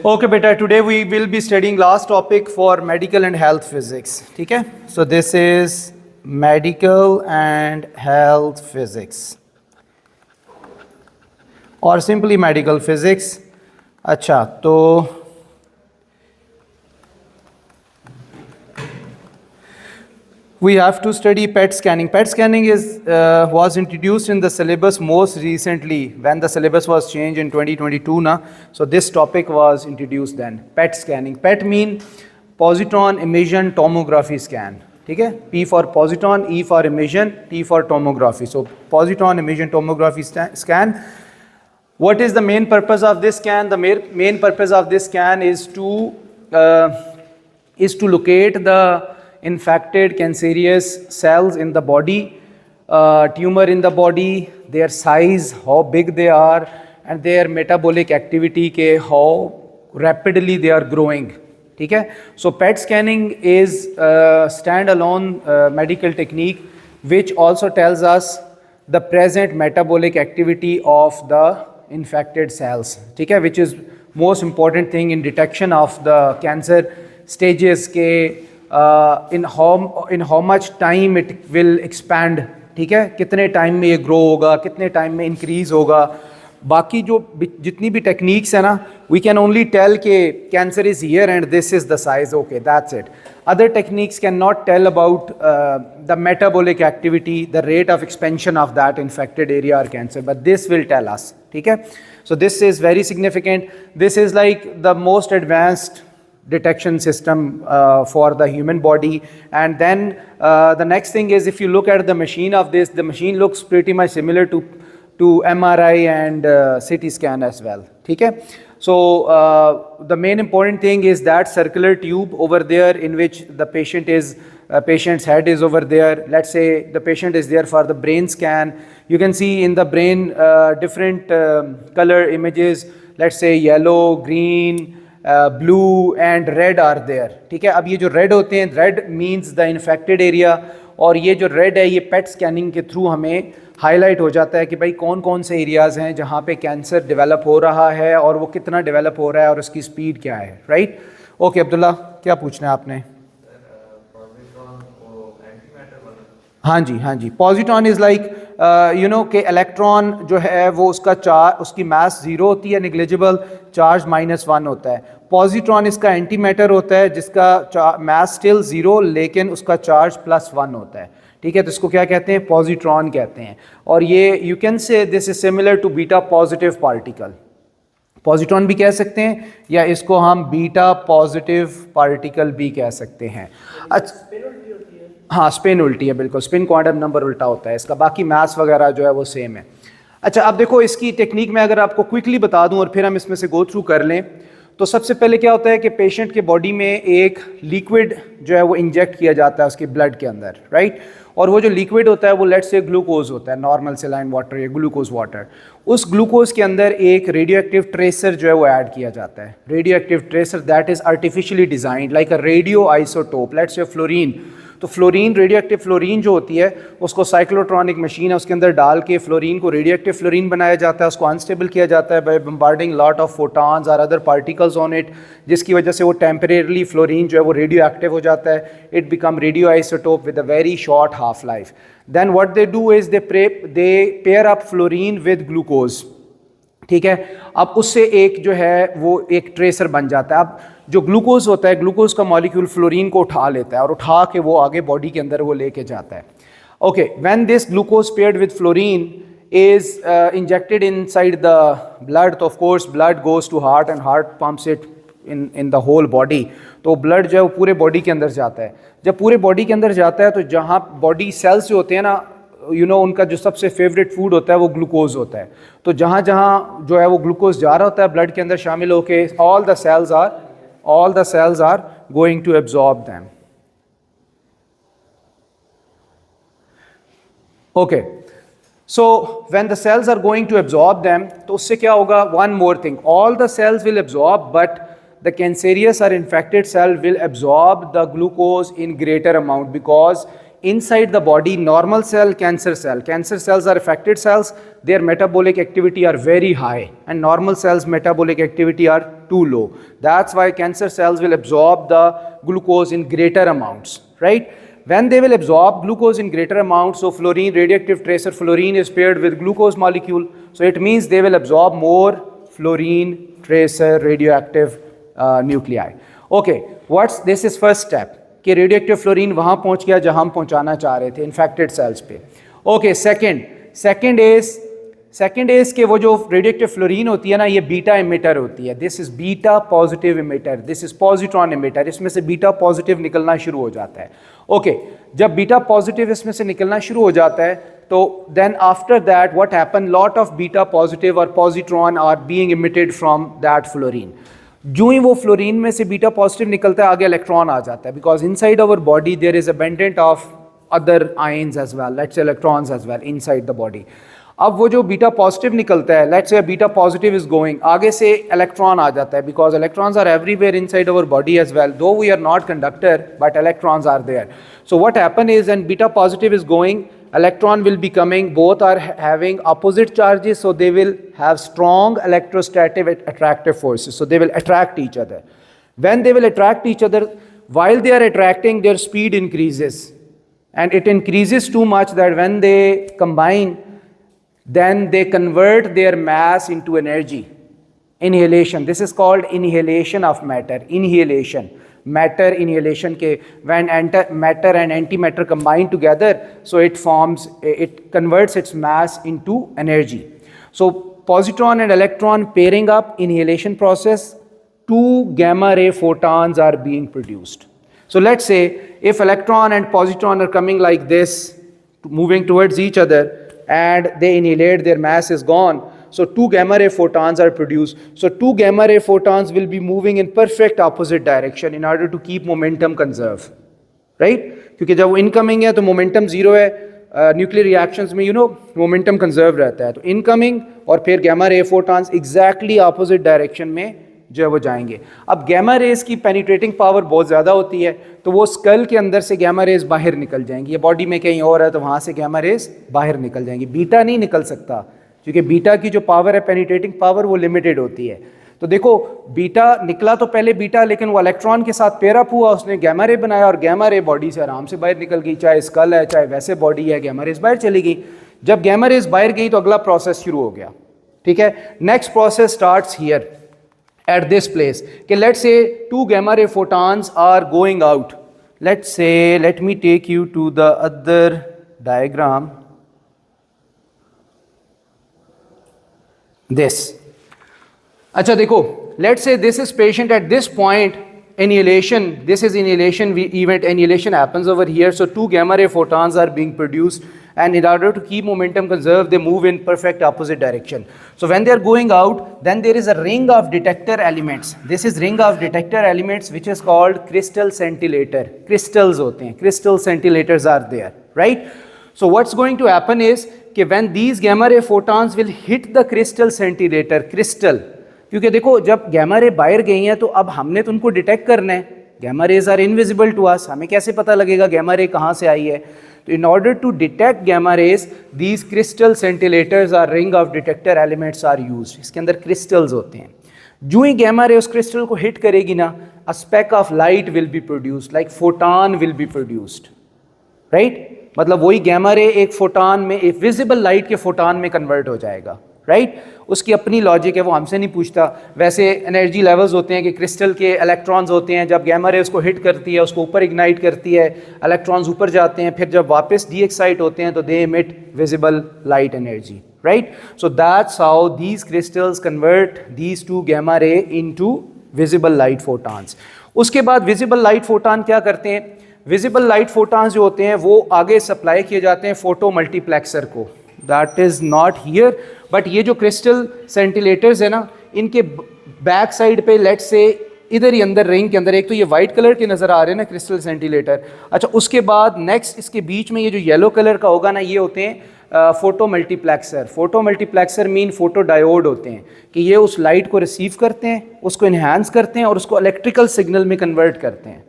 Okay beta, today we will be studying last topic for medical and health physics. ठीक है? So this is medical and health physics or simply medical physics. अच्छा, तो we have to study PET scanning. PET scanning was introduced in the syllabus most recently when the syllabus was changed in 2022 na. So this topic was introduced then. PET scanning. PET mean positron emission tomography scan. ठीक है? P for positron, E for emission, T for tomography. So positron emission tomography scan. What is the main purpose of this scan? The main purpose of this scan is to locate the infected cancerous cells in the body, tumor in the body, their size, how big they are, and their metabolic activity, के how rapidly they are growing. ठीक है? So PET scanning is a standalone medical technique which also tells us the present metabolic activity of the infected cells. ठीक है? Which is most important thing in detection of the cancer stages के in how much time it will expand. ठीक है? कितने time में ये grow होगा, कितने टाइम में इंक्रीज होगा. बाकी जो जितनी भी टेक्निक्स है ना, वी कैन ओनली टेल के cancer is here and this is the size. Okay, that's it. Other techniques can not tell about the metabolic activity, the rate of expansion of that infected area और cancer, but this will tell us. ठीक है? So this is very significant. This is like the most advanced detection system for the human body. And then the next thing is, if you look at the machine of this, the machine looks pretty much similar to MRI and CT scan as well. ठीक है? So the main important thing is that circular tube over there in which the patient's head is over there. Let's say the patient is there for the brain scan. You can see in the brain different color images. Let's say yellow, green, blue and red are there. ठीक है? अब ये जो red होते हैं, red means the infected area, और ये जो red है ये PET scanning के थ्रू हमें हाईलाइट हो जाता है कि भाई कौन कौन से एरियाज़ हैं जहाँ पे कैंसर डेवलप हो रहा है और वो कितना डेवलप हो रहा है और उसकी स्पीड क्या है. राइट? ओके अब्दुल्ला, क्या पूछना है आपने? हाँ जी, हाँ जी. Positron is like you know कि इलेक्ट्रॉन जो है वो उसकी मास ज़ीरो होती है, निग्लिजिबल, चार्ज -1 होता है. पॉजिट्रॉन इसका एंटी मैटर होता है जिसका मास स्टिल ज़ीरो लेकिन उसका चार्ज +1 होता है. ठीक है? तो इसको क्या कहते हैं? पॉजिट्रॉन कहते हैं. और ये you can say this is similar to beta positive particle. Positron भी कह सकते हैं या इसको हम बीटा पॉजिटिव पार्टिकल भी कह सकते हैं. अच्छा, हाँ, स्पिन उल्टी है, बिल्कुल. स्पिन क्वांटम नंबर उल्टा होता है इसका, बाकी मैथ्स वगैरह जो है वो सेम है. अच्छा, अब देखो इसकी टेक्निक में अगर आपको क्विकली बता दूं और फिर हम इसमें से गो थ्रू कर लें, तो सबसे पहले क्या होता है कि पेशेंट के बॉडी में एक लिक्विड जो है वो इंजेक्ट किया जाता है उसके ब्लड के अंदर. राइट? और वो जो लिक्विड होता है वो लेट्स से ग्लूकोज होता है, नॉर्मल सेलाइन वाटर या ग्लूकोज वाटर. उस ग्लूकोज के अंदर एक रेडियो एक्टिव ट्रेसर जो है वो ऐड किया जाता है. Radio active tracer that is artificially designed like a radio isotope. Let's say fluorine. तो फ्लोरीन, रेडियो एक्टिव फ्लोरीन जो होती है उसको साइक्लोट्रॉनिक मशीन है उसके अंदर डाल के फ्लोरीन को रेडियो एक्टिव फ्लोरीन बनाया जाता है. उसको अनस्टेबल किया जाता है by bombarding lot of photons और अदर पार्टिकल्स ऑन इट, जिसकी वजह से वो टेम्परेरली फ्लोरीन जो है वो रेडियो एक्टिव हो जाता है. It become radio isotope with a very short half life. Then what they do is they pair up fluorine with glucose. ठीक है? अब उससे एक जो है वो एक ट्रेसर बन जाता है. अब जो ग्लूकोज होता है, ग्लूकोज का मॉलिक्यूल फ्लोरीन को उठा लेता है और उठा के वो आगे बॉडी के अंदर वो लेके जाता है. Okay, when this glucose paired with fluorine is injected inside the blood, तो of course blood goes to heart and heart pumps it in the whole body. तो ब्लड जो है वो पूरे बॉडी के अंदर जाता है. जब पूरे बॉडी के अंदर जाता है तो जहाँ बॉडी सेल्स जो होते हैं ना, यू नो, उनका जो सबसे फेवरेट फूड होता है वो ग्लूकोज होता है. तो जहाँ जहाँ जो है वो ग्लूकोज जा रहा होता है ब्लड के अंदर शामिल होके all the cells are going to absorb them. Okay, so when the cells are going to absorb them, तो उससे क्या होगा? One more thing, all the cells will absorb, but the cancerous or infected cell will absorb the glucose in greater amount because inside the body, normal cell, cancer cell. Cancer cells are affected cells, their metabolic activity are very high, and normal cells metabolic activity are too low. That's why cancer cells will absorb the glucose in greater amounts, right? When they will absorb glucose in greater amounts, so fluorine, radioactive tracer fluorine is paired with glucose molecule, so it means they will absorb more fluorine tracer radioactive nuclei. Okay, this is first step कि radioactive fluorine वहाँ पहुँच गया जहाँ हम पहुँचाना चाह रहे थे इन्फेक्टेड सेल्स पे. ओके, सेकेंड इज कि वो जो रेडियोएक्टिव फ्लोरीन होती है ना, ये बीटा इमिटर होती है. This is beta positive emitter, this is positron emitter. इसमें से बीटा पॉजिटिव निकलना शुरू हो जाता है. ओके, जब बीटा पॉजिटिव इसमें से निकलना शुरू हो जाता है तो then after that what happen, lot of beta positive और positron are being emitted from that fluorine. जो ही वो फ्लोरीन में से बीटा पॉजिटिव निकलता है, आगे इलेक्ट्रॉन आ जाता है, because inside our body there is abundant of other ions as well, let's say electrons as well inside the body. अब वो जो बीटा पॉजिटिव निकलता है, let's say beta positive is going, आगे से इलेक्ट्रॉन आ जाता है, because electrons are everywhere inside our body as well, though we are not conductor but electrons are there. So what happen is, when beta positive is going, electron will be coming, both are having opposite charges, so they will have strong electrostatic attractive forces, so they will attract each other. When they will attract each other, while they are attracting, their speed increases, and it increases too much that when they combine, then they convert their mass into energy. Inhalation, this is called inhalation of matter. Inhalation, matter inhalation के when matter and antimatter combine together, so it converts its mass into energy. So positron and electron pairing up, inhalation process, 2 gamma ray photons are being produced. So let's say if electron and positron are coming like this, moving towards each other, and they inhalate, their mass is gone, so 2 gamma ray photons are produced. So 2 gamma ray photons will be moving in perfect opposite direction in order to keep momentum conserve, right? क्योंकि जब वो incoming है तो momentum zero है, nuclear reactions में momentum conserve रहता है. तो इनकमिंग और फिर gamma ray photons exactly opposite direction में जो है वो जाएंगे. अब गैमा रेज की पेनिट्रेटिंग पावर बहुत ज़्यादा होती है, तो वो स्कल के अंदर से गैमा रेज बाहर निकल जाएंगी. ये बॉडी में कहीं और है तो वहाँ से गैमा रेज बाहर निकल जाएंगी. बीटा नहीं निकल सकता, क्योंकि बीटा की जो पावर है, पेनिट्रेटिंग पावर, वो लिमिटेड होती है. तो देखो, बीटा निकला तो पहले बीटा, लेकिन वो इलेक्ट्रॉन के साथ पेयर अप हुआ, उसने गैमा रे बनाया, और गैमा रे बॉडी से आराम से बाहर निकल गई. चाहे स्कल है, चाहे वैसे बॉडी है, गैमा रेज बाहर चली गई. जब गैमा रेज बाहर गई तो अगला प्रोसेस शुरू हो गया. ठीक है, next process starts here at this place. Okay, let's say 2 gamma ray photons are going out. Let's say, let me take you to the other diagram. This. अच्छा देखो, let's say this is patient at this point, annihilation, this is annihilation event, annihilation happens over here, so 2 gamma ray photons are being produced, and in order to keep momentum conserved, they move in perfect opposite direction. So when they are going out, then there is a ring of detector elements. This is ring of detector elements, which is called crystal scintillator. Crystals होते हैं, crystal scintillators are there, right? So what's going to happen is कि when these gamma ray photons will hit the crystal scintillator, crystal, क्योंकि देखो जब gamma रे बाहर गई हैं तो अब हमने तो उनको डिटेक्ट करना है. Gamma rays are invisible to us, हमें कैसे पता लगेगा गैमा रे कहाँ से आई है? तो in order to detect gamma rays, these crystal scintillators are ring of detector elements are used. इसके अंदर क्रिस्टल्स होते हैं. जो ही गैमा रे उस क्रिस्टल को हिट करेगी ना, a speck of light will be produced, like photon will be produced, right? मतलब वही गैमा रे एक फोटॉन में, एक विजिबल लाइट के फोटॉन में कन्वर्ट हो जाएगा, राइट? उसकी अपनी लॉजिक है, वो हमसे नहीं पूछता. वैसे एनर्जी लेवल्स होते हैं कि क्रिस्टल के इलेक्ट्रॉन्स होते हैं, जब गैमा रे उसको हिट करती है, उसको ऊपर इग्नाइट करती है, इलेक्ट्रॉन्स ऊपर जाते हैं, फिर जब वापस डी एक्साइट होते हैं तो they emit visible light energy, right? So that's how these crystals convert these 2 gamma ray into visible light photons. उसके बाद विजिबल लाइट फोटॉन क्या करते हैं? विजिबल लाइट फोटॉन्स जो होते हैं वो आगे सप्लाई किए जाते हैं फोटो मल्टीप्लेक्सर को. That is not here, but ये जो क्रिस्टल सेंटिलेटर्स है ना, इनके बैक साइड पे लेट्स से इधर ही अंदर रिंग के अंदर, एक तो ये वाइट कलर के नज़र आ रहे हैं ना क्रिस्टल सेंटिलेटर. अच्छा, उसके बाद नेक्स्ट इसके बीच में ये जो येलो कलर का होगा ना, ये होते हैं photo multiplexer. Photo multiplexer mean photo diode होते हैं कि ये उस लाइट को रिसीव करते हैं, उसको इन्हांस करते हैं और उसको इलेक्ट्रिकल सिग्नल में कन्वर्ट करते हैं.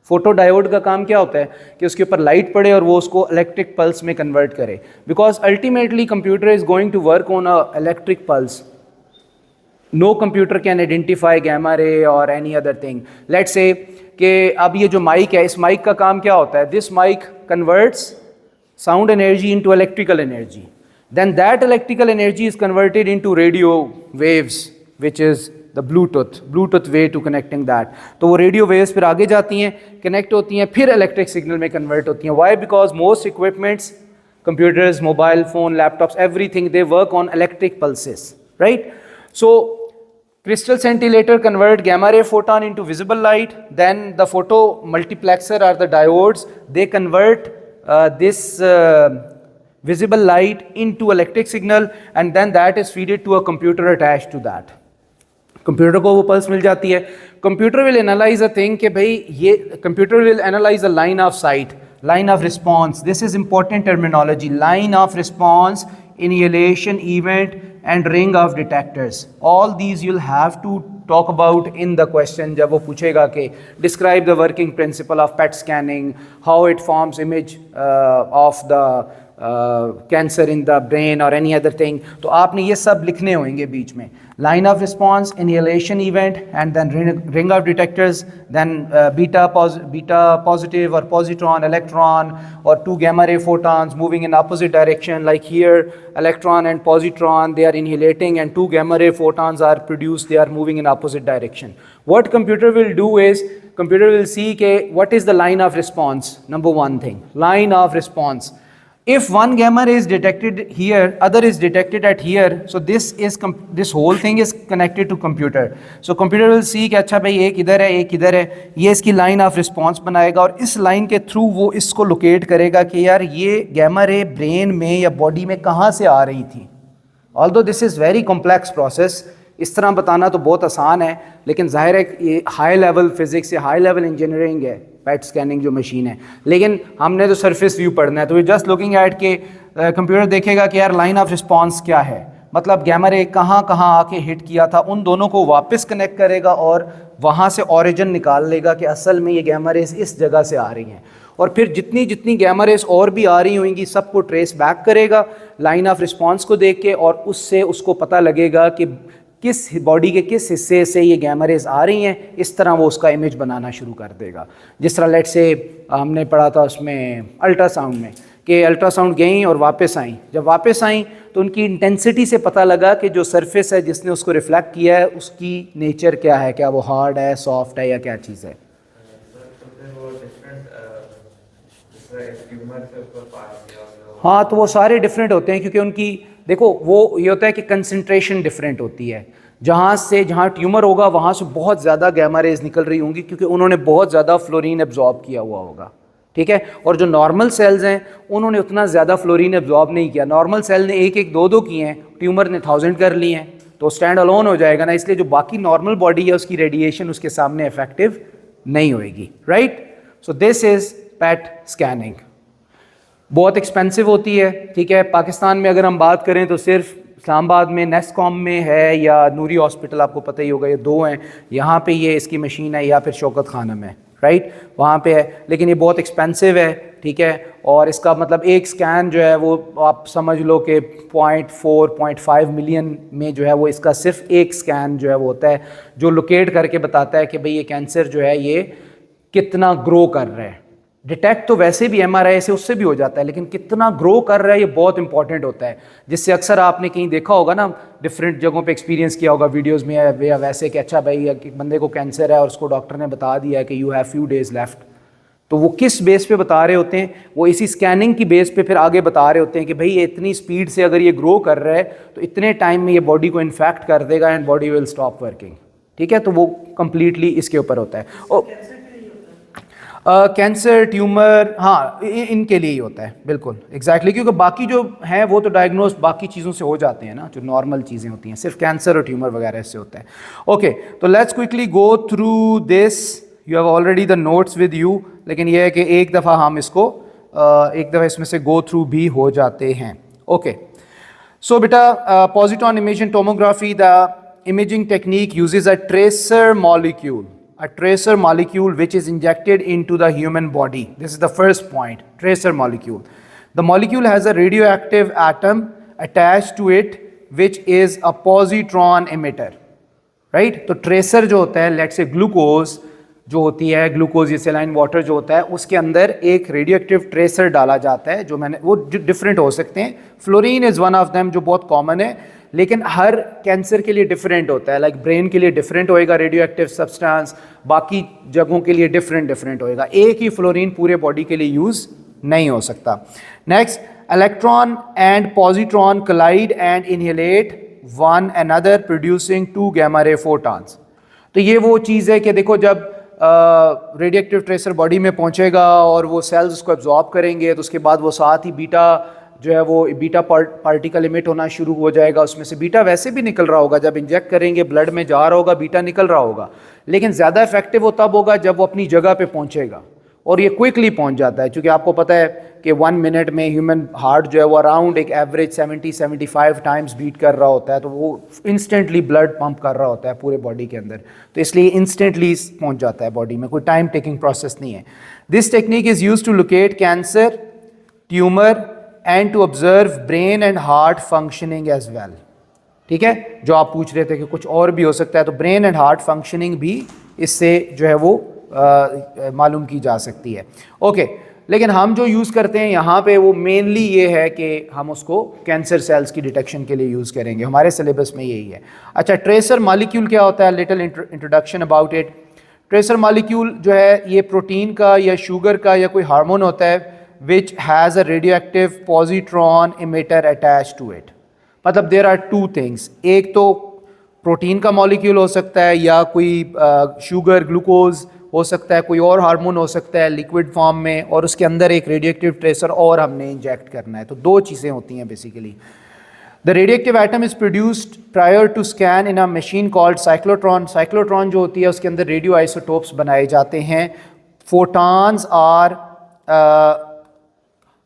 फोटो डायोड का काम क्या होता है कि उसके ऊपर लाइट पड़े और वो उसको इलेक्ट्रिक पल्स में कन्वर्ट करे, because ultimately computer is going to work on a electric pulse. No computer can identify gamma ray और any other thing. Let's say कि अब ये जो माइक है, इस माइक का काम क्या होता है? This mic converts sound energy into electrical energy. Then that electrical energy is converted into radio waves, which is the Bluetooth way to connecting that. तो वो radio waves फिर आगे जाती हैं, connect होती हैं, फिर electric signal में convert होती हैं. Why? Because most equipments, computers, mobile phone, laptops, everything, they work on electric pulses, right? So crystal scintillator convert gamma ray photon into visible light. Then the photo multiplexer are the diodes. They convert this visible light into electric signal, and then that is fed to a computer attached to that. Computer को वो pulse मिल जाती है. Computer will analyse a thing कि भाई ये computer will analyse a line of site, line of response. This is important terminology. Line of response, annihilation event, and ring of detectors. All these you'll have to talk about in the question. जब वो पूछेगा कि describe the working principle of PET scanning, how it forms image of the cancer in the brain or any other thing. तो आपने ये सब लिखने होंगे बीच में. Line of response, annihilation event, and then ring of detectors, then beta positive or positron, electron, or two gamma ray photons moving in opposite direction. Like here, electron and positron, they are annihilating, and two gamma ray photons are produced, they are moving in opposite direction. What computer will do is, computer will see what is the line of response. Number one thing, line of response. If one gamma ray is detected here, other is detected at here, so this whole thing is connected to computer. So computer will see कि अच्छा भाई एक इधर है एक इधर है, ये इसकी line of response बनाएगा और इस line के through वो इसको locate करेगा कि यार ये gamma ray brain में या body में कहाँ से आ रही थी. Although this is very complex process, इस तरह बताना तो बहुत आसान है, लेकिन जाहिर है ये हाई लेवल फिजिक्स या हाई लेवल इंजीनियरिंग है, पेट स्कैनिंग जो मशीन है. लेकिन हमने तो सरफेस व्यू पढ़ना है, तो वी जस्ट लुकिंग एट के कंप्यूटर देखेगा कि यार लाइन ऑफ रिस्पांस क्या है, मतलब गैमा रे कहाँ कहाँ आके हिट किया था, उन दोनों को वापस कनेक्ट करेगा और वहाँ से ओरिजिन निकाल लेगा कि असल में ये गैमा रेस इस जगह से आ रही हैं. और फिर जितनी जितनी गैमा रेस और भी आ रही होंगी सबको ट्रेस बैक करेगा लाइन ऑफ रिस्पांस को देख के, और उससे उसको पता लगेगा कि किस बॉडी के किस हिस्से से ये गैमा रेज आ रही हैं. इस तरह वो उसका इमेज बनाना शुरू कर देगा. जिस तरह लेट से हमने पढ़ा था उसमें अल्ट्रासाउंड में कि अल्ट्रासाउंड गई और वापस आई, जब वापस आई तो उनकी इंटेंसिटी से पता लगा कि जो सरफेस है जिसने उसको रिफ्लेक्ट किया है उसकी नेचर क्या है, क्या वो हार्ड है, सॉफ्ट है, या क्या चीज़ है. हाँ, तो वो सारे डिफरेंट होते हैं क्योंकि उनकी देखो वो ये होता है कि कंसंट्रेशन डिफरेंट होती है. जहाँ ट्यूमर होगा वहाँ से बहुत ज़्यादा गैमा रेज निकल रही होंगी क्योंकि उन्होंने बहुत ज़्यादा फ्लोरीन एब्जॉर्ब किया हुआ होगा, ठीक है. और जो नॉर्मल सेल्स हैं उन्होंने उतना ज़्यादा फ्लोरीन एब्जॉर्ब नहीं किया. नॉर्मल सेल ने एक एक दो किए हैं, ट्यूमर ने 1000 कर लिए हैं, तो स्टैंड अलोन हो जाएगा ना. इसलिए जो बाकी नॉर्मल बॉडी है उसकी रेडिएशन उसके सामने इफेक्टिव नहीं होएगी, right. So this is pet scanning. बहुत एक्सपेंसिव होती है, ठीक है. पाकिस्तान में अगर हम बात करें तो सिर्फ इस्लामाबाद में नेस्कॉम में है या नूरी हॉस्पिटल, आपको पता ही होगा, ये दो हैं. यहाँ पे ये इसकी मशीन है, या फिर शौकत खानम है, राइट, वहाँ पे है. लेकिन ये बहुत एक्सपेंसिव है, ठीक है. और इसका मतलब एक स्कैन जो है वो आप समझ लो कि 0.4-0.5 मिलियन में जो है वो इसका सिर्फ एक स्कैन जो है वो होता है जो लोकेट करके बताता है कि भाई ये कैंसर जो है ये कितना ग्रो कर रहा है. डिटेक्ट तो वैसे भी MRI से उससे भी हो जाता है, लेकिन कितना ग्रो कर रहा है ये बहुत इंपॉर्टेंट होता है. जिससे अक्सर आपने कहीं देखा होगा ना, डिफरेंट जगहों पे एक्सपीरियंस किया होगा वीडियोस में या वैसे कि अच्छा भाई बंदे को कैंसर है और उसको डॉक्टर ने बता दिया है कि you have few days left. तो वो किस बेस पे बता रहे होते हैं, वो इसी स्कैनिंग की बेस पे फिर आगे बता रहे होते हैं कि भाई ये इतनी स्पीड से अगर ये ग्रो कर रहा है तो इतने टाइम में ये बॉडी को इन्फेक्ट कर देगा and body will stop working, ठीक है. तो वो कम्प्लीटली इसके ऊपर होता है. कैंसर, ट्यूमर, हाँ, इनके लिए ही होता है, बिल्कुल एग्जैक्टली क्योंकि बाकी जो हैं वो तो डायग्नोज बाकी चीज़ों से हो जाते हैं ना, जो नॉर्मल चीज़ें होती हैं. सिर्फ कैंसर और ट्यूमर वगैरह से होता है. ओके, तो let's quickly go through this. You have already the notes with you, लेकिन यह है कि एक दफ़ा हम इसको एक दफ़ा इसमें से गो थ्रू भी हो जाते हैं. ओके, सो बेटा, positron emission tomography, the imaging technique uses a tracer molecule. a tracer molecule which is injected into the human body. This is the first point, tracer molecule. The molecule has a radioactive atom attached to it which is a positron emitter, right? तो tracer जो होता है, let's say glucose जो होती है, glucose या saline water जो होता है, उसके अंदर एक रेडियोएक्टिव ट्रेसर डाला जाता है, जो मैंने वो डिफरेंट हो सकते हैं. Fluorine is one of them जो बहुत कॉमन है, लेकिन हर कैंसर के लिए डिफरेंट होता है. लाइक ब्रेन के लिए डिफरेंट होएगा रेडियोएक्टिव सब्सटेंस, बाकी जगहों के लिए डिफरेंट होएगा. एक ही फ्लोरीन पूरे बॉडी के लिए यूज़ नहीं हो सकता. Next, electron and positron collide and annihilate one another producing 2 gamma ray photons. तो ये वो चीज़ है कि देखो जब रेडियोएक्टिव ट्रेसर बॉडी में पहुंचेगा और वो सेल्स उसको एब्जॉर्ब करेंगे, तो उसके बाद वो साथ ही बीटा जो है वो बीटा पार्टिकल इमिट होना शुरू हो जाएगा. उसमें से बीटा वैसे भी निकल रहा होगा, जब इंजेक्ट करेंगे ब्लड में जा रहा होगा बीटा निकल रहा होगा, लेकिन ज़्यादा इफेक्टिव वो तब होगा जब वो अपनी जगह पे पहुंचेगा. और ये क्विकली पहुंच जाता है, क्योंकि आपको पता है कि 1 मिनट में ह्यूमन हार्ट जो है वो अराउंड एक एवरेज 70-75 टाइम्स बीट कर रहा होता है. तो वो इंस्टेंटली ब्लड पंप कर रहा होता है पूरे बॉडी के अंदर, तो इसलिए इंस्टेंटली पहुंच जाता है बॉडी में, कोई टाइम टेकिंग प्रोसेस नहीं है. This technique is use to locate cancer, tumour and to observe brain and heart functioning as well. ठीक है, जो आप पूछ रहे थे कि कुछ और भी हो सकता है, तो ब्रेन एंड हार्ट फंक्शनिंग भी इससे जो है वो मालूम की जा सकती है. ओके, लेकिन हम जो यूज़ करते हैं यहाँ पे वो मेनली ये है कि हम उसको कैंसर सेल्स की डिटेक्शन के लिए यूज़ करेंगे, हमारे सिलेबस में यही है. अच्छा, ट्रेसर मॉलिक्यूल क्या होता है, little introduction about it. Tracer molecule जो है ये प्रोटीन का या शुगर का या कोई हार्मोन होता है which has a radioactive positron emitter attach to it. मतलब देयर आर 2 थिंग्स, एक तो प्रोटीन का मॉलिक्यूल हो सकता है या कोई शुगर ग्लूकोज हो सकता है, कोई और हार्मोन हो सकता है लिक्विड फॉर्म में, और उसके अंदर एक रेडियोएक्टिव ट्रेसर और हमने इंजेक्ट करना है. तो 2 चीज़ें होती हैं basically. The radioactive atom is produced prior to scan in a machine called cyclotron. Cyclotron जो होती है उसके अंदर रेडियो आइसोटोप्स बनाए जाते हैं.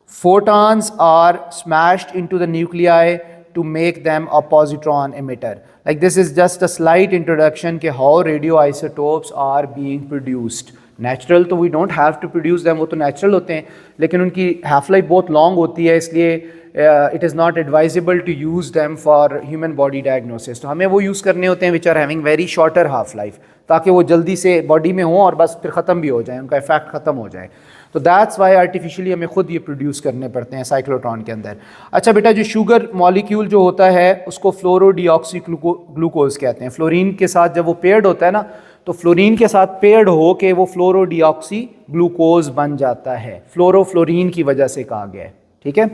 photons are smashed into the nuclei to make them a positron emitter. Like this is just a slight introduction के how radioisotopes are being produced. Natural तो we don't have to produce them, वो तो natural होते हैं, लेकिन उनकी half life बहुत long होती है, इसलिए it is not advisable to use them for human body diagnosis. तो हमें वो यूज़ करने होते हैं which are having very shorter half life, ताकि वो जल्दी से बॉडी में हो और बस फिर ख़त्म भी हो जाए, उनका इफेक्ट ख़त्म हो जाए. तो दैट्स वाई आर्टिफिशियली हमें खुद ये प्रोड्यूस करने पड़ते हैं साइक्लोट्रॉन के अंदर. अच्छा बेटा, जो शुगर मॉलिक्यूल जो होता है उसको फ्लोरोडिऑक्सी ग्लूकोज कहते हैं. फ्लोरीन के साथ जब वो पेयर्ड होता है ना, तो फ्लोरीन के साथ पेयर्ड हो के वो फ्लोरोडिऑक्सी ग्लूकोज बन जाता है. फ्लोरोफ्लोरीन की वजह से कहा गया है. ठीक है,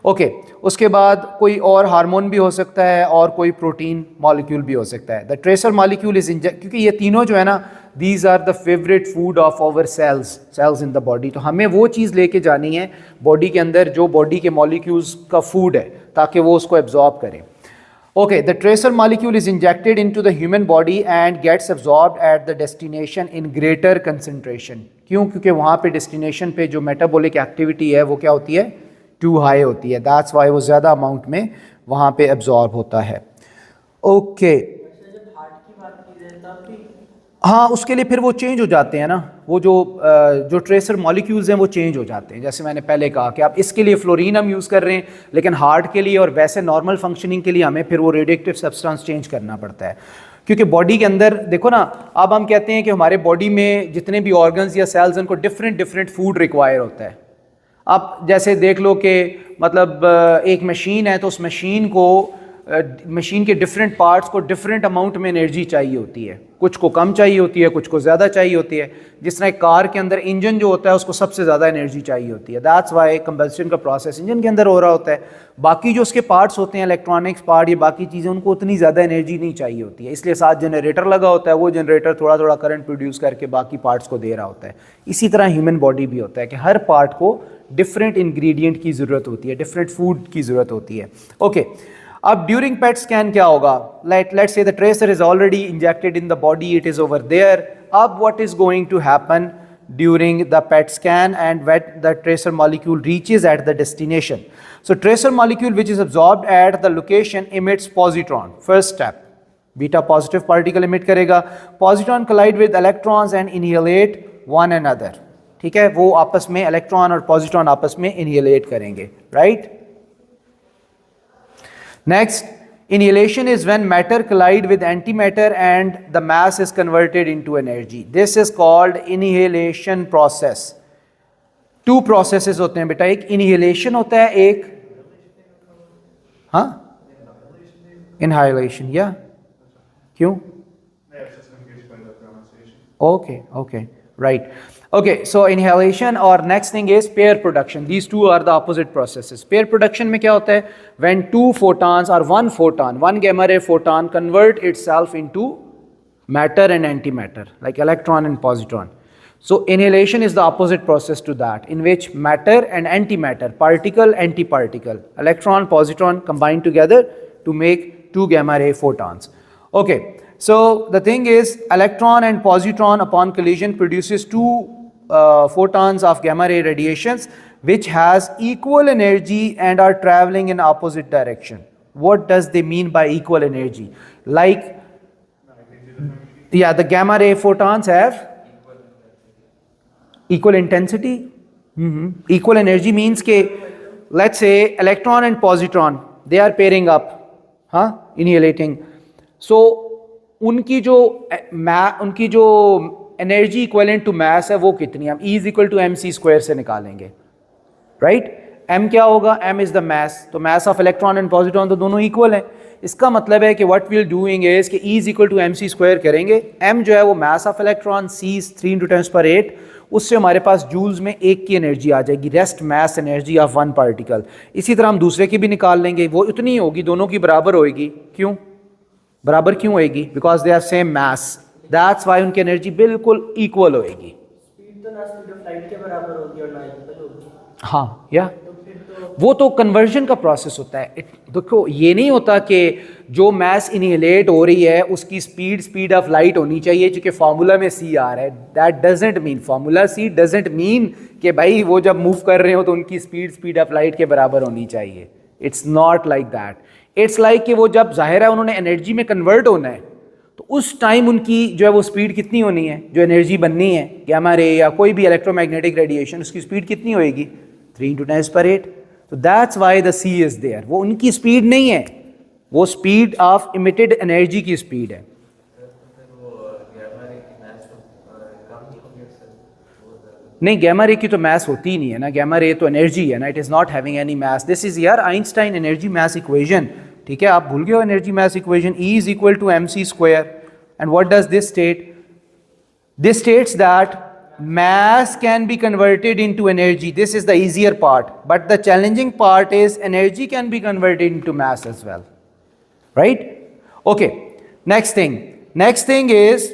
ओके. उसके बाद कोई और हार्मोन भी हो सकता है और कोई प्रोटीन मॉलिक्यूल भी हो सकता है. द ट्रेसर मॉलिक्यूल इज क्योंकि ये तीनों जो है ना, these are the favourite food of our cells in the body. तो हमें वो चीज़ लेके जानी है बॉडी के अंदर जो बॉडी के मॉलिक्यूल्स का फूड है, ताकि वो उसको एब्जॉर्ब करें. Okay, the tracer molecule is injected into the human body and gets absorbed at the destination in greater concentration. क्यों? क्योंकि वहाँ पे डेस्टिनेशन पे जो मेटाबॉलिक एक्टिविटी है वो क्या होती है, टू हाई होती है. दैट्स वाई वो ज़्यादा अमाउंट में वहाँ पे एब्जॉर्ब होता है. ओके, हाँ, उसके लिए फिर वो चेंज हो जाते हैं ना, वो जो ट्रेसर मॉलिक्यूल्स हैं वो चेंज हो जाते हैं. जैसे मैंने पहले कहा कि आप इसके लिए फ्लोरीन हम यूज़ कर रहे हैं, लेकिन हार्ट के लिए और वैसे नॉर्मल फंक्शनिंग के लिए हमें फिर वो रेडियोएक्टिव सब्सटेंस चेंज करना पड़ता है. क्योंकि बॉडी के अंदर देखो ना, अब हम कहते हैं कि हमारे बॉडी में जितने भी ऑर्गन्स या सेल्स उनको डिफरेंट फूड रिक्वायर होता है. आप जैसे देख लो कि मतलब एक मशीन है, तो उस मशीन के डिफरेंट पार्ट्स को डिफरेंट अमाउंट में एनर्जी चाहिए होती है. कुछ को कम चाहिए होती है, कुछ को ज़्यादा चाहिए होती है. जिस तरह कार के अंदर इंजन जो होता है उसको सबसे ज़्यादा एनर्जी चाहिए होती है. दैट्स वाई कंबस्शन का प्रोसेस इंजन के अंदर हो रहा होता है. बाकी जो उसके पार्ट्स होते हैं, इलेक्ट्रॉनिक्स पार्ट, ये बाकी चीज़ें, उनको उतनी ज़्यादा एनर्जी नहीं चाहिए होती है. इसलिए साथ जनरेटर लगा होता है, वो जनरेटर थोड़ा थोड़ा करंट प्रोड्यूस करके बाकी पार्ट्स को दे रहा होता है. इसी तरह ह्यूमन बॉडी भी होता है कि हर पार्ट को डिफरेंट इंग्रेडिएंट की ज़रूरत होती है, डिफरेंट फूड की ज़रूरत होती है. ओके, अब ड्यूरिंग पेट स्कैन क्या होगा? Let's say the tracer is already injected in the body, it is over there. अब what is going to happen during the PET scan and when the tracer molecule reaches at the destination? So tracer molecule which is absorbed at the location emits positron. First step, beta positive particle emit करेगा. Positron collide with electrons and annihilate one another. ठीक है, वो आपस में electron और positron आपस में annihilate करेंगे. Right. Next, annihilation is when matter collide with antimatter and the mass is converted into energy. This is called annihilation process. Two processes होते हैं बेटा, एक annihilation होता है, एक हाँ annihilation. या क्यों? Okay, okay, right. Okay, so inhalation or next thing is pair production. These two are the opposite processes. Pair production में क्या होता है? When two photons or one photon, one gamma ray photon convert itself into matter and antimatter, like electron and positron. So inhalation is the opposite process to that, in which matter and antimatter, particle, antiparticle, electron, positron combine together to make two gamma ray photons. Okay, so the thing is, electron and positron upon collision produces two photons of gamma ray radiations which has equal energy and are traveling in opposite direction. What does they mean by equal energy? Like, yeah, the gamma ray photons have equal intensity. Equal energy means ke, let's say electron and positron, they are pairing up, annihilating. So उनकी जो energy equivalent to mass है वो कितनी, हम E equal to mc square से निकालेंगे. Right. m क्या होगा? m is the mass. तो mass of electron and positron तो दोनों इक्वल हैं. इसका मतलब है कि what we will doing is कि E equal to mc square करेंगे. m जो है वो मास ऑफ इलेक्ट्रॉन, c 3 × 10⁸, उससे हमारे पास जूल्स में एक की एनर्जी आ जाएगी, rest mass energy of one particle. इसी तरह हम दूसरे की भी निकाल लेंगे, वो उतनी होगी, दोनों की बराबर होएगी. क्यों बराबर क्यों होएगी? Because they have same mass. That's why उनकी एनर्जी बिल्कुल इक्वल होएगी. स्पीड तो ना स्पीड ऑफ लाइट के बराबर होगी और ना इक्वल होगी. हाँ, या वो तो कन्वर्जन का प्रोसेस होता है. देखो, ये नहीं होता कि जो मास इनहेलेट हो रही है उसकी स्पीड ऑफ लाइट होनी चाहिए, क्योंकि फार्मूला में सी आ रहा है. That doesn't mean, formula C doesn't mean कि भाई वो जब मूव कर रहे हो तो उनकी स्पीड ऑफ लाइट के बराबर होनी चाहिए. It's not like that. It's like कि वो जब जाहिर है उन्होंने एनर्जी में कन्वर्ट होना है, तो उस टाइम उनकी जो है वो स्पीड कितनी होनी है, जो एनर्जी बननी है, गैमा रे या कोई भी इलेक्ट्रोमैग्नेटिक रेडिएशन, उसकी स्पीड कितनी होएगी? 3 × 10⁸. तो that's why the C is there. वो उनकी स्पीड नहीं है, वो स्पीड ऑफ इमिटेड एनर्जी की स्पीड है. नहीं, गैमा रे की तो मास होती ही नहीं है ना. गैमा रे तो एनर्जी है ना, it is not having any mass. This is यार आइंस्टाइन एनर्जी मास इक्वेशन. ठीक है, आप भूल गए हो energy mass equation. E is equal to mc square. And what does this state? This states that mass can be converted into energy. This is the easier part, but the challenging part is energy can be converted into mass as well. Right? Okay, next thing is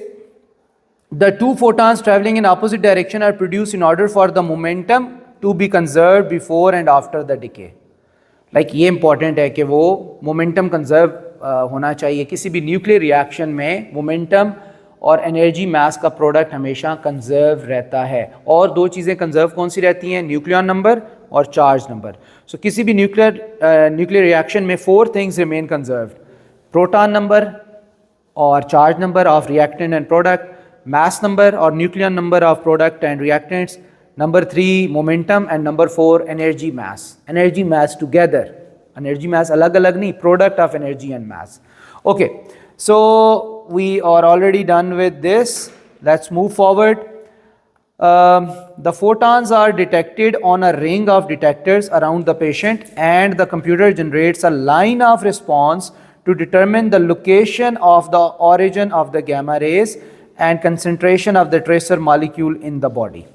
the two photons traveling in opposite direction are produced in order for the momentum to be conserved before and after the decay. Like ये important है कि वो momentum conserve होना चाहिए. किसी भी nuclear reaction में momentum और एनर्जी मास का प्रोडक्ट हमेशा कंजर्व रहता है. और दो चीज़ें कंजर्व कौन सी रहती हैं? न्यूक्लियॉन नंबर और चार्ज नंबर. सो किसी भी न्यूक्लियर रिएक्शन में 4 things remain conserved: proton number और charge number of reactant and product, mass number और nucleon number of product and reactants, number 3 momentum, and number 4 energy mass. Energy mass together, energy mass अलग अलग नहीं, product of energy and mass. Okay, so we are already done with this. Let's move forward. The photons are detected on a ring of detectors around the patient, and the computer generates a line of response to determine the location of the origin of the gamma rays and concentration of the tracer molecule in the body.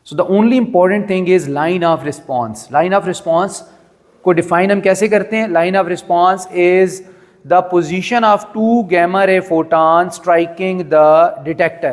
So the only important thing is line of response. Line of response को define हम कैसे करते हैं? Line of response is the position of 2 gamma ray photons striking the detector,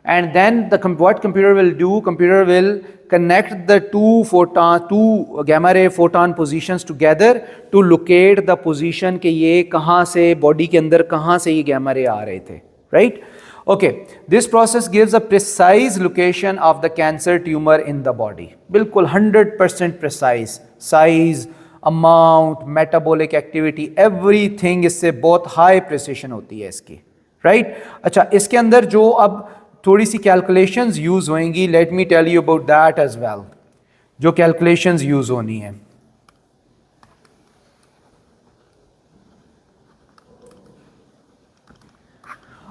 and then what computer will do, computer will connect the two gamma ray photon positions together to locate the position कि ये कहाँ से body के अंदर कहाँ से ये gamma ray आ रहे थे. Right? Okay, this process gives a precise location of the cancer tumor in the body. बिल्कुल 100% precise size, amount, metabolic activity, everything इससे बहुत हाई प्रिसिशन होती है इसकी, राइट। अच्छा, इसके अंदर जो अब थोड़ी सी कैलकुलेशंस यूज होंगी, let me tell you about that as well, जो कैलकुलेशंस यूज होनी है।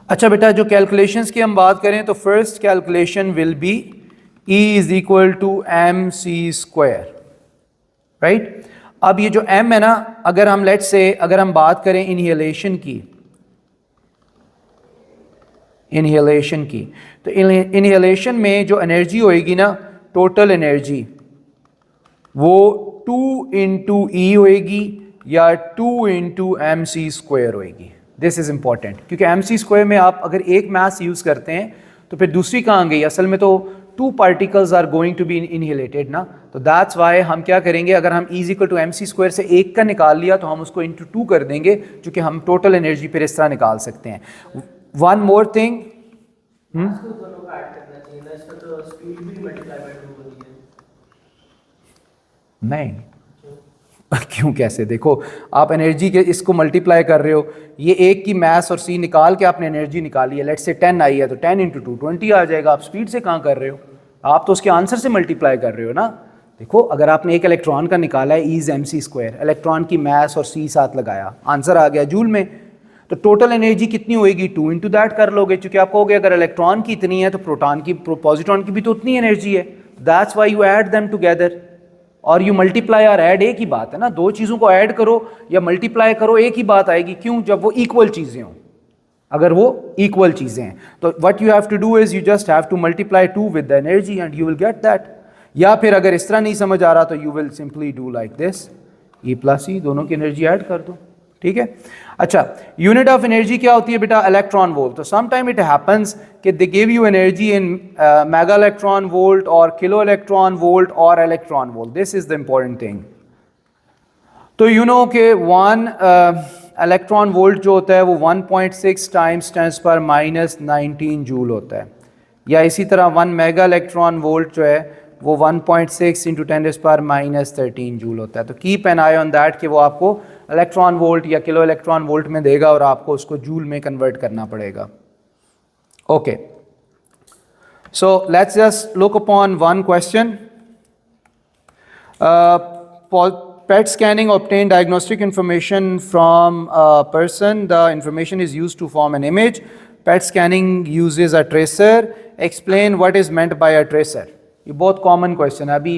अच्छा बेटा, जो कैलकुलेशंस की हम बात करें तो first calculation will be E is equal to M C square, right. अब ये जो m है ना, अगर हम लेट्स से अगर हम बात करें इनहेलेशन की, तो इनहेलेशन में जो एनर्जी होएगी ना, टोटल एनर्जी, वो 2 इंटू ई होएगी या 2 इंटू एम सी स्क्वायर होएगी। दिस इज इंपॉर्टेंट, क्योंकि एम सी स्क्वायर में आप अगर एक मास यूज करते हैं तो फिर दूसरी कहाँ गई, असल में तो 2 particles are going to be annihilated ना, तो दैट्स वाई हम क्या करेंगे, अगर हम E equal to M C square से एक का निकाल लिया तो हम उसको इंटू 2 कर देंगे, क्योंकि हम टोटल एनर्जी फिर इस तरह निकाल सकते हैं। वन मोर थिंग, इसको दोनों का ऐड करना चाहिए ना, इसका तो स्पीड भी मल्टीप्लाई बाय 2 होती है। नहीं क्यों, कैसे, देखो आप एनर्जी के इसको मल्टीप्लाई कर रहे हो, ये एक की मास और सी निकाल के आपने एनर्जी निकाली है, लेट्स से 10 आई है तो 10 इंटू 2 20 आ जाएगा। आप स्पीड से कहाँ कर रहे हो, आप तो उसके आंसर से मल्टीप्लाई कर रहे हो ना। देखो अगर आपने एक इलेक्ट्रॉन का निकाला है E M C square, electron की मास और सी साथ लगाया, आंसर आ गया जूल में, तो टोटल एनर्जी कितनी होएगी, 2 इंटू दैट कर लोगे, क्योंकि आप कहोगे अगर इलेक्ट्रॉन की इतनी है तो प्रोटॉन की, पॉजिट्रॉन की भी तो उतनी एनर्जी है। That's why you add them together और यू मल्टीप्लाई और ऐड, एक ही बात है ना, दो चीज़ों को ऐड करो या मल्टीप्लाई करो एक ही बात आएगी। क्यों, जब वो इक्वल चीज़ें हों, अगर वो इक्वल चीज़ें हैं तो what you have to do is you just have to multiply 2 with the energy and you will get that. या फिर अगर इस तरह नहीं समझ आ रहा तो you will simply do like this, E plus E, दोनों की एनर्जी ऐड कर दो, ठीक है। अच्छा, यूनिट ऑफ एनर्जी क्या होती है बेटा, इलेक्ट्रॉन वोल्ट। तो सम टाइम इट हैपेंस कि they give you energy in mega electron volt और किलो इलेक्ट्रॉन वोल्ट और electron volt. This is the important thing. तो यू नो कि 1 इलेक्ट्रॉन वोल्ट जो होता है वो 1.6 टाइम्स 10⁻19 जूल होता है, या इसी तरह 1 मेगा इलेक्ट्रॉन वोल्ट जो है वो 1.6 इंटू 10⁻13 जूल होता है। तो keep an I on that कि वो आपको इलेक्ट्रॉन वोल्ट या किलो इलेक्ट्रॉन वोल्ट में देगा और आपको उसको जूल में कन्वर्ट करना पड़ेगा। Okay, so let's just look upon one question. PET scanning obtained diagnostic information from a person. The information is used to form an image. PET scanning uses a tracer. Explain what is meant by a tracer. ये बहुत common question है। अभी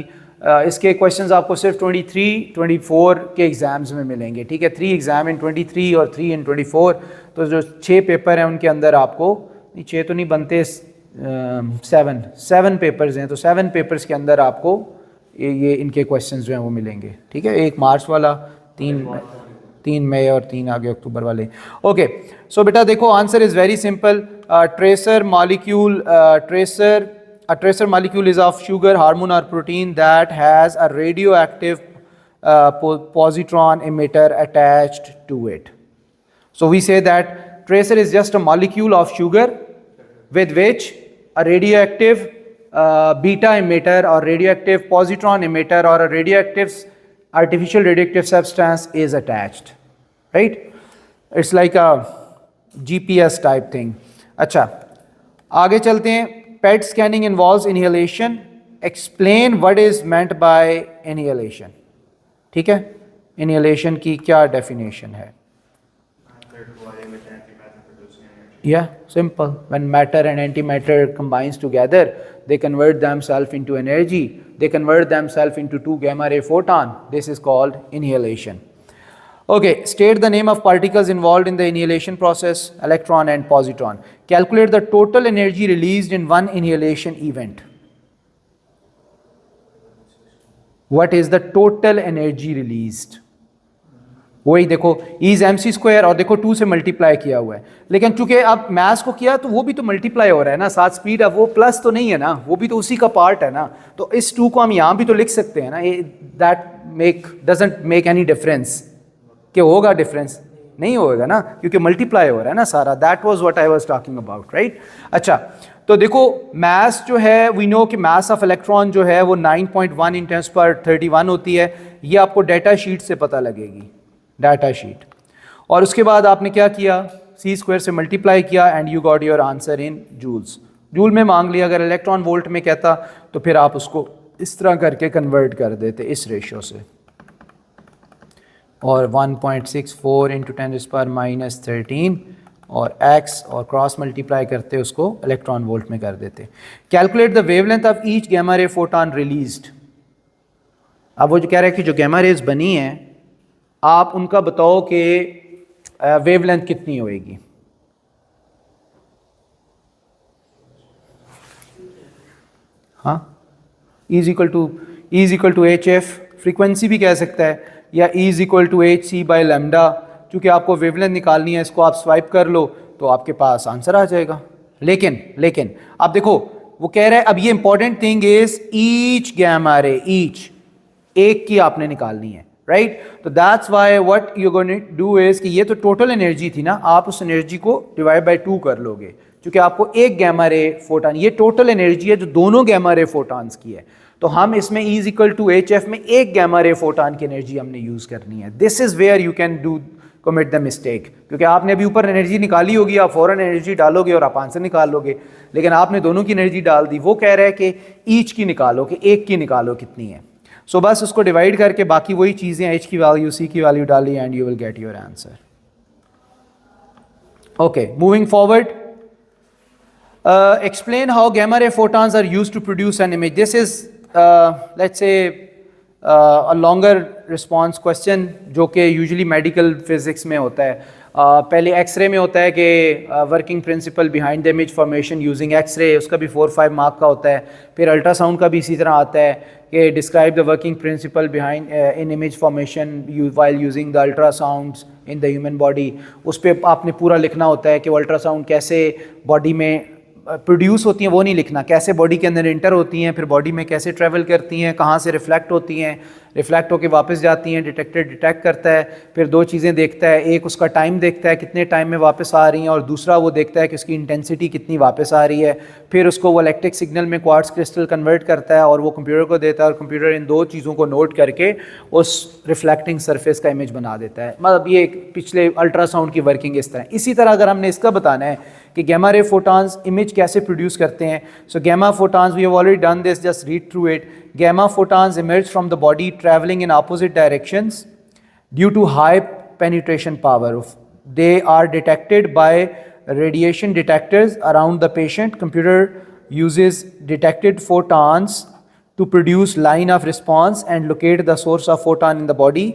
इसके questions आपको सिर्फ 23, 24 के exams में मिलेंगे, ठीक है। 3 एग्ज़ाम इन 23 और 3 इन 24। तो जो 6 पेपर हैं उनके अंदर आपको, 6 तो नहीं बनते, 7 पेपर्स हैं, तो 7 पेपर्स के अंदर आपको ये इनके क्वेश्चंस जो हैं वो मिलेंगे, ठीक है। 1 मार्च वाला, 3 मई और 3 आगे अक्टूबर वाले। ओके, सो बेटा देखो, answer is very simple. Tracer molecule, a tracer molecule is of sugar, hormone or protein that has a radioactive positron emitter attached to it. So we say that tracer is just a molecule of sugar with which a radioactive beta emitter or radioactive positron emitter or a radioactive artificial radioactive substance is attached, right? It's like a GPS type thing. अच्छा, आगे चलते हैं। PET scanning involves inhalation. Explain what is meant by inhalation. ठीक है, inhalation की क्या definition है? Yeah, simple. When matter and antimatter combines together, they convert themselves into energy. They convert themselves into 2 gamma ray photon. This is called inhalation. Okay, state the name of particles involved in the inhalation process, electron and positron. Calculate the total energy released in one inhalation event. What is the total energy released? वही देखो, E is mc square और देखो 2 से multiply किया हुआ है, लेकिन चूंकि अब मास को किया तो वो भी तो मल्टीप्लाई हो रहा है ना, साथ स्पीड, अब वो प्लस तो नहीं है ना, वो भी तो उसी का पार्ट है ना। तो इस 2 को हम यहाँ भी तो लिख सकते हैं ना, that doesn't make any difference, कि होगा डिफरेंस, नहीं होएगा ना, क्योंकि मल्टीप्लाई हो रहा है ना सारा। That was what I was talking about, right. अच्छा, तो देखो मास जो है, वी नो कि मास ऑफ इलेक्ट्रॉन जो है वो 9.1 × 10⁻31 होती है। ये आपको डाटा शीट से पता लगेगी, डाटा शीट। और उसके बाद आपने क्या किया, c² से मल्टीप्लाई किया and you got your answer in joules. Joule में मांग लिया, अगर इलेक्ट्रॉन वोल्ट में कहता तो फिर आप उसको इस तरह करके कन्वर्ट कर देते, इस रेशो से। और 1.64 × 10⁻13 और x और क्रॉस मल्टीप्लाई करते उसको इलेक्ट्रॉन वोल्ट में कर देते। Calculate the wavelength of each gamma ray photon released. अब वो जो कह रहे हैं कि जो गैमा रेज बनी हैं, आप उनका बताओ कि वेवलेंथ कितनी होएगी। हाँ, E is equal to H F, frequency भी कह सकता है, या E is equal to H C by lambda. क्योंकि आपको वेवलेंथ निकालनी है, इसको आप स्वाइप कर लो तो आपके पास आंसर आ जाएगा। लेकिन आप देखो वो कह रहा है, अब ये important thing is each gamma ray, each एक की आपने निकालनी है, राइट। तो that's why what you going to do is कि ये तो टोटल एनर्जी थी ना, आप उस एनर्जी को डिवाइड बाय 2 कर लोगे, क्योंकि आपको एक गैमा रे फोटॉन, ये टोटल एनर्जी है जो दोनों गैमा रे फोटॉन्स की है। तो हम इसमें E is equal to H F में एक गैमा रे फोटॉन की एनर्जी हमने यूज करनी है। This is where you can do commit the mistake, क्योंकि आपने अभी ऊपर एनर्जी निकाली होगी, आप फौरन एनर्जी डालोगे और आप आंसर निकाल लोगे, लेकिन आपने दोनों की एनर्जी डाल दी। वो कह रहा है कि ईच की निकालो, कि एक की निकालो कितनी है। सो बस उसको डिवाइड करके बाकी वही चीज़ें, एच की वैल्यू, सी की वैल्यू डाली and you will get your answer. Okay, moving forward, explain how gamma ray photons are used to produce an image. This is let's say a longer response question जो कि usually medical physics में होता है। पहले x ray में होता है कि working principle behind the image formation using X ray, उसका भी 4-5 मार्क का होता है। फिर अल्ट्रासाउंड का भी इसी तरह आता है कि describe the working principle behind in image formation while using the ultrasounds in the human body. उस पर आपने पूरा लिखना होता है कि वो अल्ट्रासाउंड कैसे बॉडी में प्रोड्यूस होती हैं, वो नहीं लिखना, कैसे बॉडी के अंदर इंटर होती हैं, फिर बॉडी में कैसे ट्रैवल करती हैं, कहाँ से रिफ्लेक्ट होती हैं, रिफ्लेक्ट होकर वापस जाती हैं, डिटेक्टर डिटेक्ट करता है। फिर 2 चीज़ें देखता है, एक उसका टाइम देखता है कितने टाइम में वापस आ रही हैं, और दूसरा वो देखता है कि उसकी इंटेंसिटी कितनी वापस आ रही है। फिर उसको वो इलेक्ट्रिक सिग्नल में क्वार्ट्ज क्रिस्टल कन्वर्ट करता है और वो कंप्यूटर को देता है, और कंप्यूटर इन 2 चीज़ों को नोट करके उस रिफ्लेक्टिंग सरफेस का इमेज बना देता है। मतलब ये पिछले अल्ट्रासाउंड की वर्किंग इस तरह। इसी तरह अगर हमने इसका बताना है कि गैमा रे फोटॉन्स इमेज कैसे प्रोड्यूस करते हैं, so gamma photons, we have already done this, just read through it. Gamma photons emerge from the body traveling in opposite directions due to high penetration power. They are detected by radiation detectors around the patient. Computer uses detected photons to produce line of response and locate the source of photon in the body.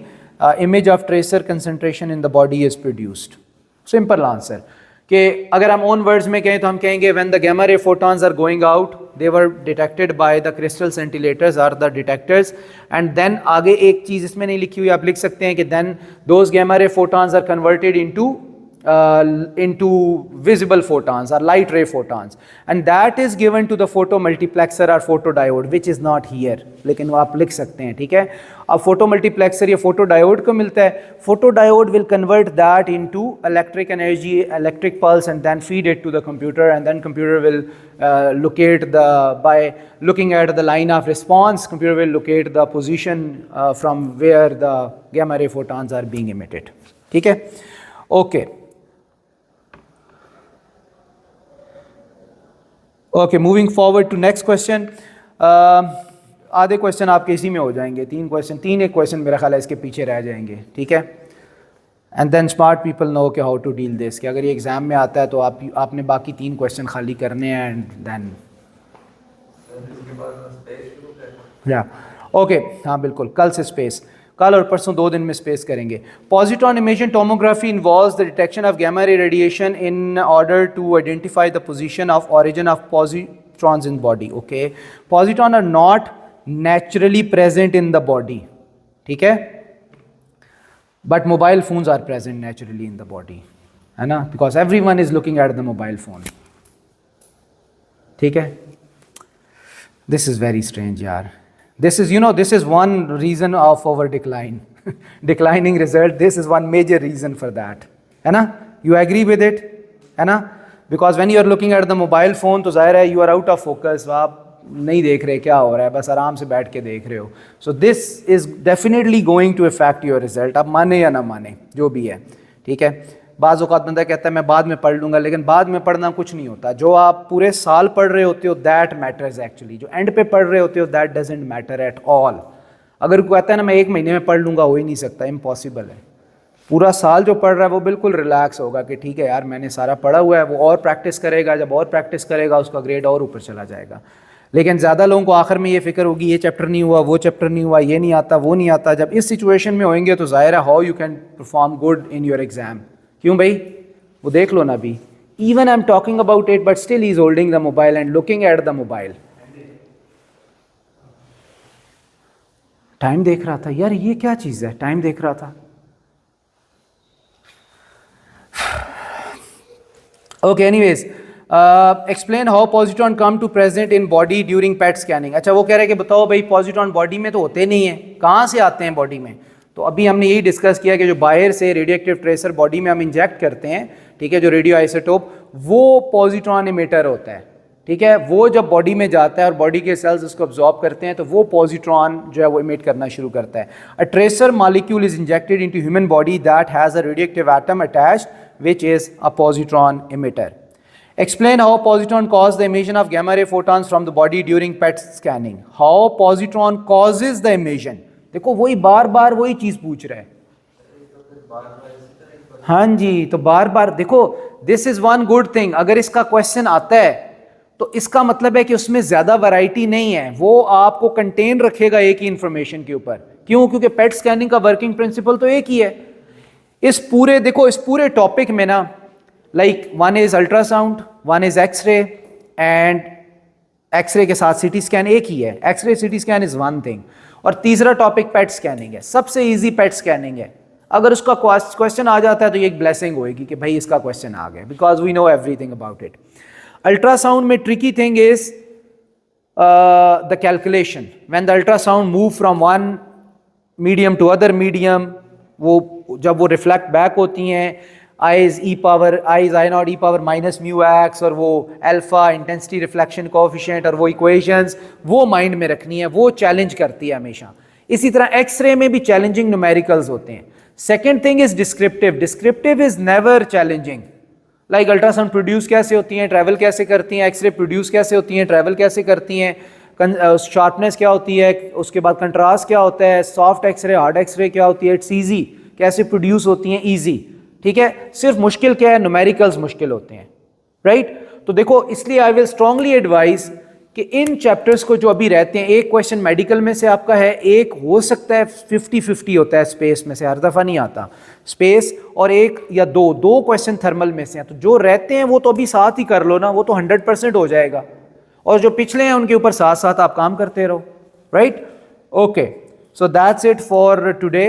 Image of tracer concentration in the body is produced. Simple answer. कि अगर हम own words में कहें तो हम कहेंगे when the gamma ray photons are going out they were detected by the crystal scintillators are the detectors, and then आगे एक चीज़ इसमें नहीं लिखी हुई, आप लिख सकते हैं कि then those gamma ray photons are converted into visible photons or light ray photons, and that is given to the photo multiplexer or photodiode, which is not here, लेकिन वो आप लिख सकते हैं, ठीक है। अब फोटो मल्टीप्लेक्सर या फोटो डायोड को मिलता है, photo diode will convert that into electric energy, electric pulse, and then feed it to the computer, and then computer will locate by looking at the line of response, computer will locate the position from where the gamma ray photons are being emitted, ठीक है। Okay okay, moving forward to next question. आधे question आपके इसी में हो जाएंगे, 3 question, 3 एक question मेरा ख्याल है इसके पीछे रह जाएंगे, ठीक है। And then smart people know कि हाउ टू डील दिस, कि अगर ये एग्जाम में आता है तो आपने बाकी 3 क्वेश्चन खाली करने हैं, एंड देन या ओके, हाँ बिल्कुल, कल से स्पेस, कल और परसों 2 दिन में स्पेस करेंगे। Positron emission tomography involves the detection of gamma ray radiation in order to identify the position of origin of positrons in body. Okay, positron are not naturally present in the body, ठीक है, but mobile phones are present naturally in the body, है ना, because everyone is looking at the mobile phone, ठीक है। This is very strange यार. This is, you know, this is one reason of our decline. Declining result, this is one major reason for that. है ना? You agree with it, है ना? Because when you are looking at the mobile phone तो ज़ाहिर है you are out of focus, आप नहीं देख रहे क्या हो रहा है, बस आराम से बैठ के देख रहे हो. So this is definitely going to affect your result, आप माने या ना माने, जो भी है. ठीक है, बाज़ औक़ात बंदा कहता है मैं बाद में पढ़ लूँगा, लेकिन बाद में पढ़ना कुछ नहीं होता. जो आप पूरे साल पढ़ रहे होते हो दैट मैटर्स एक्चुअली. जो एंड पे पढ़ रहे होते हो that doesn't matter at all. अगर कोई कहता है ना मैं 1 महीने में पढ़ लूँगा, हो ही नहीं सकता, इम्पॉसिबल है. पूरा साल जो पढ़ रहा है वो बिल्कुल रिलैक्स होगा कि ठीक है यार मैंने सारा पढ़ा हुआ है. वो और प्रैक्टिस करेगा, जब और प्रैक्टिस करेगा उसका ग्रेड और ऊपर चला जाएगा. लेकिन ज़्यादा लोगों को आखिर में ये फिक्र होगी ये चैप्टर नहीं हुआ, वो चैप्टर नहीं हुआ, ये नहीं आता, वो नहीं आता. जब इस सिचुएशन में होंगे तो ज़ाहिर है how you can perform good in your exam. क्यों भाई, वो देख लो ना अभी. Even I am talking about it but still he is holding the mobile and looking at the mobile. Time देख रहा था यार, ये क्या चीज़ है, टाइम देख रहा था. Okay, anyways, explain how positron come to present in body during PET scanning. अच्छा, वो कह रहे हैं कि बताओ भाई पॉजिट्रॉन बॉडी में तो होते नहीं हैं, कहाँ से आते हैं बॉडी में? तो अभी हमने यही डिस्कस किया कि जो बाहर से रेडियोएक्टिव ट्रेसर बॉडी में हम इंजेक्ट करते हैं, ठीक है, जो रेडियो आइसोटोप, वो पॉजिट्रॉन इमिटर होता है. ठीक है, वो जब बॉडी में जाता है और बॉडी के सेल्स उसको अब्जॉर्ब करते हैं तो वो पॉजिट्रॉन जो है वो इमिट करना शुरू करता है. A tracer molecule is injected into human body that has a radioactive atom attached which is a positron emitter. Explain how positron cause the emission of gamma ray photons from the body during PET scanning. How positron causes the emission. देखो वही बार बार वही चीज पूछ रहा है. हाँ जी, तो बार बार देखो, this is one good thing. अगर इसका क्वेश्चन आता है तो इसका मतलब है कि उसमें ज्यादा वैरायटी नहीं है, वो आपको कंटेन रखेगा एक ही इंफॉर्मेशन के ऊपर. क्यों? क्योंकि पेट स्कैनिंग का वर्किंग प्रिंसिपल तो एक ही है. इस पूरे टॉपिक में ना, like one is ultrasound, one is x-ray and x-ray के साथ CT स्कैन एक ही है. x-ray CT scan is one thing. और तीसरा टॉपिक पेट स्कैनिंग है. सबसे इजी पेट स्कैनिंग है. अगर उसका क्वेश्चन आ जाता है तो ये एक ब्लेसिंग होएगी कि भाई इसका क्वेश्चन आ गया, because we know everything about it. Ultrasound में tricky thing is the calculation. When the ultrasound move from one medium to other medium, वो जब वो रिफ्लेक्ट बैक होती हैं, I is I naught e power minus mu x, और वो alpha intensity reflection coefficient और वो इक्वेशंस, वो माइंड में रखनी है, वो चैलेंज करती है हमेशा. इसी तरह एक्सरे में भी चैलेंजिंग न्यूमेरिकल्स होते हैं. Second thing is descriptive. Descriptive is never challenging. Like ultrasound produce कैसे होती हैं, ट्रैवल कैसे करती हैं, एक्सरे प्रोड्यूस कैसे होती हैं, ट्रैवल कैसे करती हैं, शार्पनेस क्या होती है, उसके बाद कंट्रास्ट क्या होता है, सॉफ्ट एक्सरे हार्ड एक्सरे क्या होती है, इट्स ईजी. कैसे प्रोड्यूस होती हैं, ईजी. ठीक है, सिर्फ मुश्किल क्या है, न्यूमेरिकल्स मुश्किल होते हैं. राइट? तो देखो, इसलिए आई विल स्ट्रांगली एडवाइज कि इन चैप्टर्स को जो अभी रहते हैं, एक क्वेश्चन मेडिकल में से आपका है, एक हो सकता है 50-50 होता है स्पेस में से, हर दफ़ा नहीं आता स्पेस, और एक या दो क्वेश्चन थर्मल में से हैं. तो जो रहते हैं वो तो अभी साथ ही कर लो ना, वो तो 100% हो जाएगा. और जो पिछले हैं उनके ऊपर साथ साथ आप काम करते रहो. Right? Okay, so that's it for today.